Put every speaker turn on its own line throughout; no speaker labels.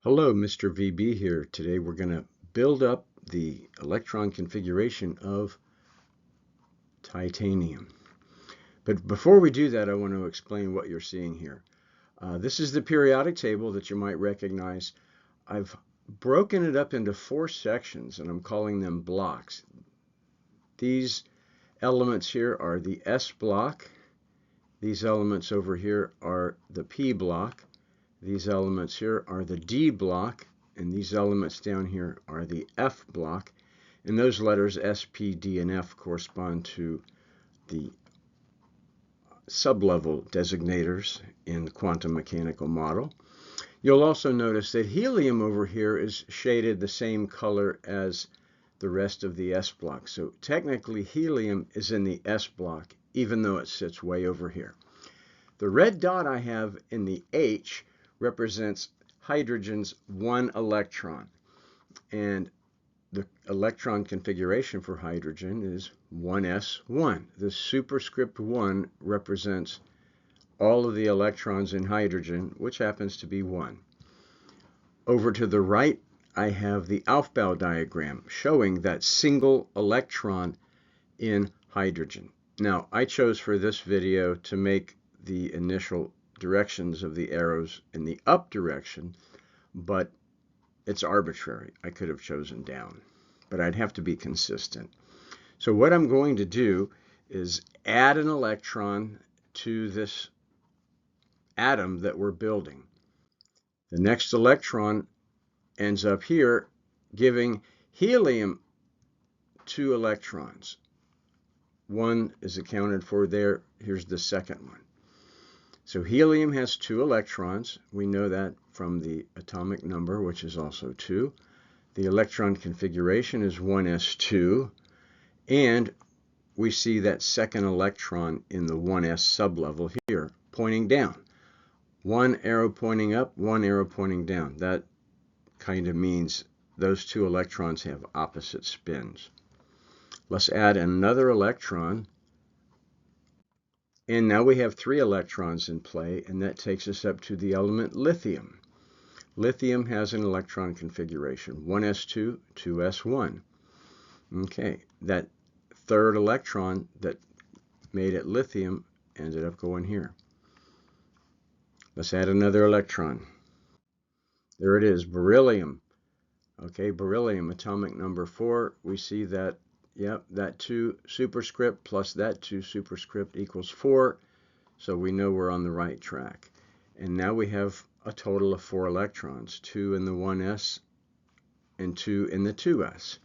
Hello, Mr. VB here. Today we're going to build up the electron configuration of titanium. But before we do that, I want to explain what you're seeing here. This is the periodic table that you might recognize. I've broken it up into 4 sections, and I'm calling them blocks. These elements here are the S block. These elements over here are the P block. These elements here are the D block, and these elements down here are the F block. And those letters S, P, D, and F correspond to the sublevel designators in the quantum mechanical model. You'll also notice that helium over here is shaded the same color as the rest of the S block. So technically helium is in the S block, even though it sits way over here. The red dot I have in the H represents hydrogen's 1 electron, and the electron configuration for hydrogen is 1s1. The superscript 1 represents all of the electrons in hydrogen, which happens to be 1. Over to the right, I have the aufbau diagram showing that single electron in hydrogen. Now, I chose for this video to make the initial directions of the arrows in the up direction, but it's arbitrary. I could have chosen down, but I'd have to be consistent. So what I'm going to do is add an electron to this atom that we're building. The next electron ends up here, giving helium 2 electrons. 1 is accounted for there. Here's the second one. So helium has 2 electrons. We know that from the atomic number, which is also 2. The electron configuration is 1s2. And we see that second electron in the 1s sublevel here, pointing down. 1 arrow pointing up, 1 arrow pointing down. That kind of means those 2 electrons have opposite spins. Let's add another electron. And now we have 3 electrons in play, and that takes us up to the element lithium. Lithium has an electron configuration, 1s2, 2s1. Okay, that third electron that made it lithium ended up going here. Let's add another electron. There it is, beryllium. Okay, beryllium, atomic number 4. We see that, yep, that 2 superscript plus that 2 superscript equals 4. So we know we're on the right track. And now we have a total of 4 electrons, 2 in the 1s and 2 in the 2s.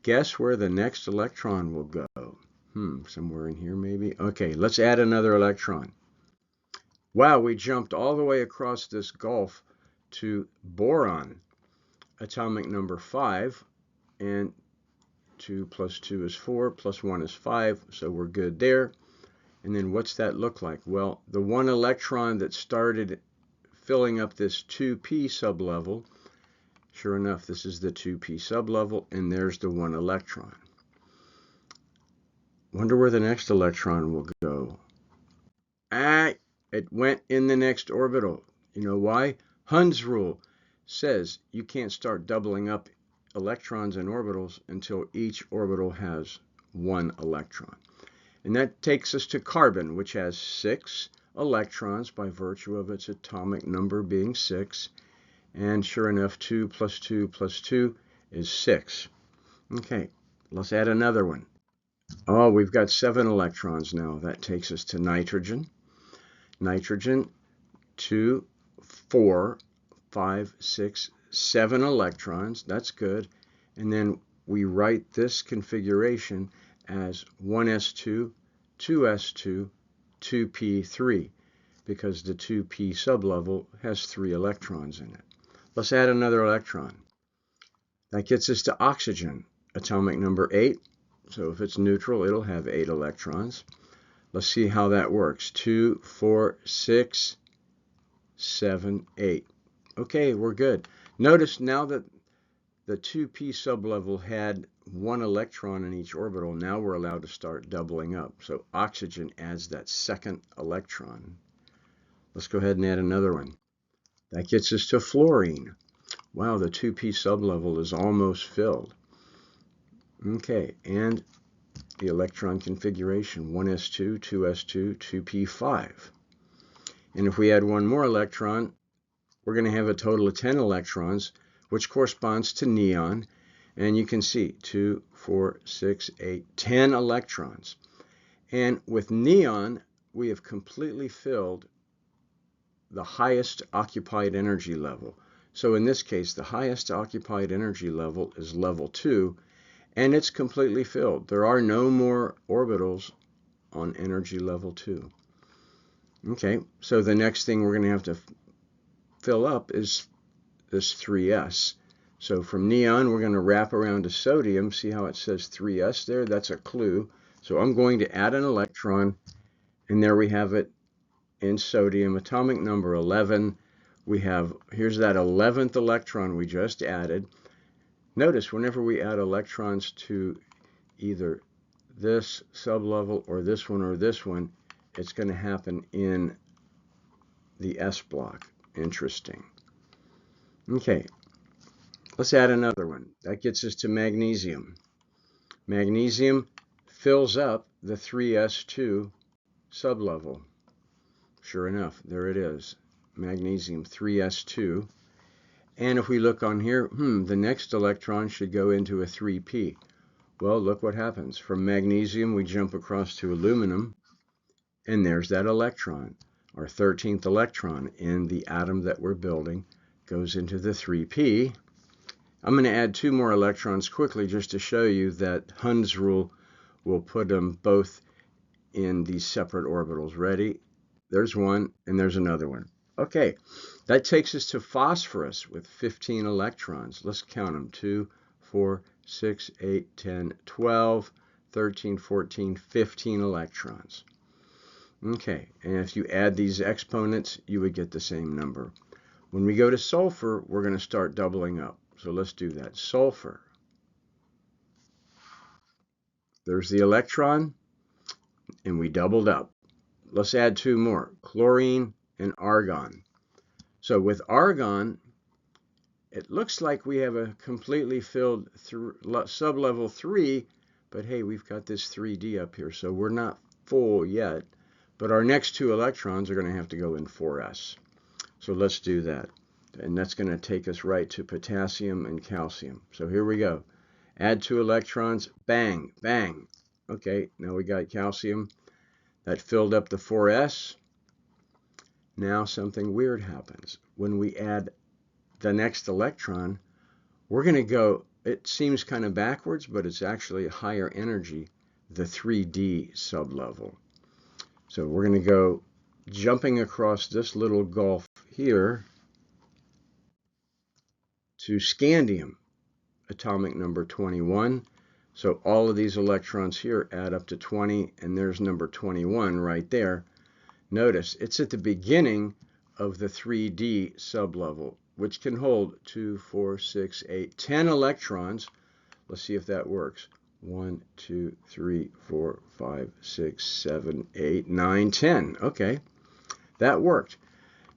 Guess where the next electron will go? Somewhere in here maybe. Okay, let's add another electron. Wow, we jumped all the way across this gulf to boron, atomic number 5, and 2 plus 2 is 4, plus 1 is 5, so we're good there. And then what's that look like? Well, the 1 electron that started filling up this 2p sublevel, sure enough, this is the 2p sublevel, and there's the 1 electron. Wonder where the next electron will go. It went in the next orbital. You know why? Hund's rule says you can't start doubling up electrons in orbitals until each orbital has 1 electron. And that takes us to carbon, which has 6 electrons by virtue of its atomic number being 6. And sure enough, 2 plus 2 plus 2 is 6. Okay, let's add another one. Oh, we've got 7 electrons now. That takes us to nitrogen. Nitrogen, 2, 4, 5, 6, 7 electrons. That's good. And then we write this configuration as 1s2, 2s2, 2p3, because the 2p sublevel has 3 electrons in it. Let's add another electron. That gets us to oxygen, atomic number 8. So if it's neutral, it'll have 8 electrons. Let's see how that works. 2, 4, 6, 7, 8. Okay, we're good. Notice now that the 2p sublevel had 1 electron in each orbital, now we're allowed to start doubling up. So oxygen adds that second electron. Let's go ahead and add another one. That gets us to fluorine. Wow, the 2p sublevel is almost filled. Okay, and the electron configuration, 1s2, 2s2, 2p5. And if we add one more electron, we're going to have a total of 10 electrons, which corresponds to neon. And you can see 2, 4, 6, 8, 10 electrons. And with neon, we have completely filled the highest occupied energy level. So in this case, the highest occupied energy level is level 2, and it's completely filled. There are no more orbitals on energy level 2. Okay, so the next thing we're going to have to fill up is this 3s. So from neon, we're going to wrap around to sodium. See how it says 3s there? That's a clue. So I'm going to add an electron, and there we have it in sodium, atomic number 11. Here's that 11th electron we just added. Notice whenever we add electrons to either this sublevel or this one, it's going to happen in the S block. Interesting. Okay, let's add another one. That gets us to magnesium. Magnesium fills up the 3s2 sublevel. Sure enough, there it is. Magnesium 3s2. And if we look on here, the next electron should go into a 3p. Well, look what happens. From magnesium, we jump across to aluminum, and there's that electron. Our 13th electron in the atom that we're building goes into the 3p. I'm going to add 2 more electrons quickly just to show you that Hund's rule will put them both in these separate orbitals. Ready? There's one, and there's another one. Okay, that takes us to phosphorus with 15 electrons. Let's count them. 2, 4, 6, 8, 10, 12, 13, 14, 15 electrons. Okay, and if you add these exponents, you would get the same number. When we go to sulfur, we're going to start doubling up. So let's do that. Sulfur. There's the electron, and we doubled up. Let's add 2 more, chlorine and argon. So with argon, it looks like we have a completely filled sublevel 3, but hey, we've got this 3d up here, so we're not full yet. But our next 2 electrons are going to have to go in 4s. So let's do that. And that's going to take us right to potassium and calcium. So here we go. Add 2 electrons, bang, bang. Okay, now we got calcium. That filled up the 4s. Now something weird happens. When we add the next electron, we're going to go, it seems kind of backwards, but it's actually a higher energy, the 3d sublevel. So we're going to go jumping across this little gulf here to scandium, atomic number 21. So all of these electrons here add up to 20, and there's number 21 right there. Notice it's at the beginning of the 3d sublevel, which can hold 2, 4, 6, 8, 10 electrons. Let's see if that works. 1, 2, 3, 4, 5, 6, 7, 8, 9, 10. Okay, that worked.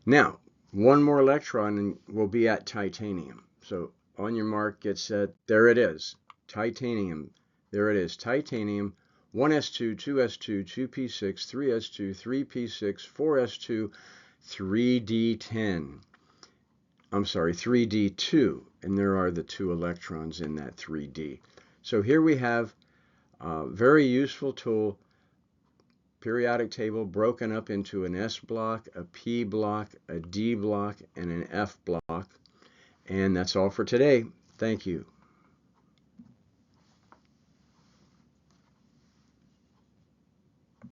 Now, one more electron and we'll be at titanium. So on your mark, get set. There it is. Titanium. There it is. Titanium. 1s2, 2s2, 2p6, 3s2, 3p6, 4s2, 3d10. I'm sorry, 3d2. And there are the 2 electrons in that 3d. So here we have a very useful tool, periodic table broken up into an S block, a P block, a D block, and an F block. And that's all for today. Thank you.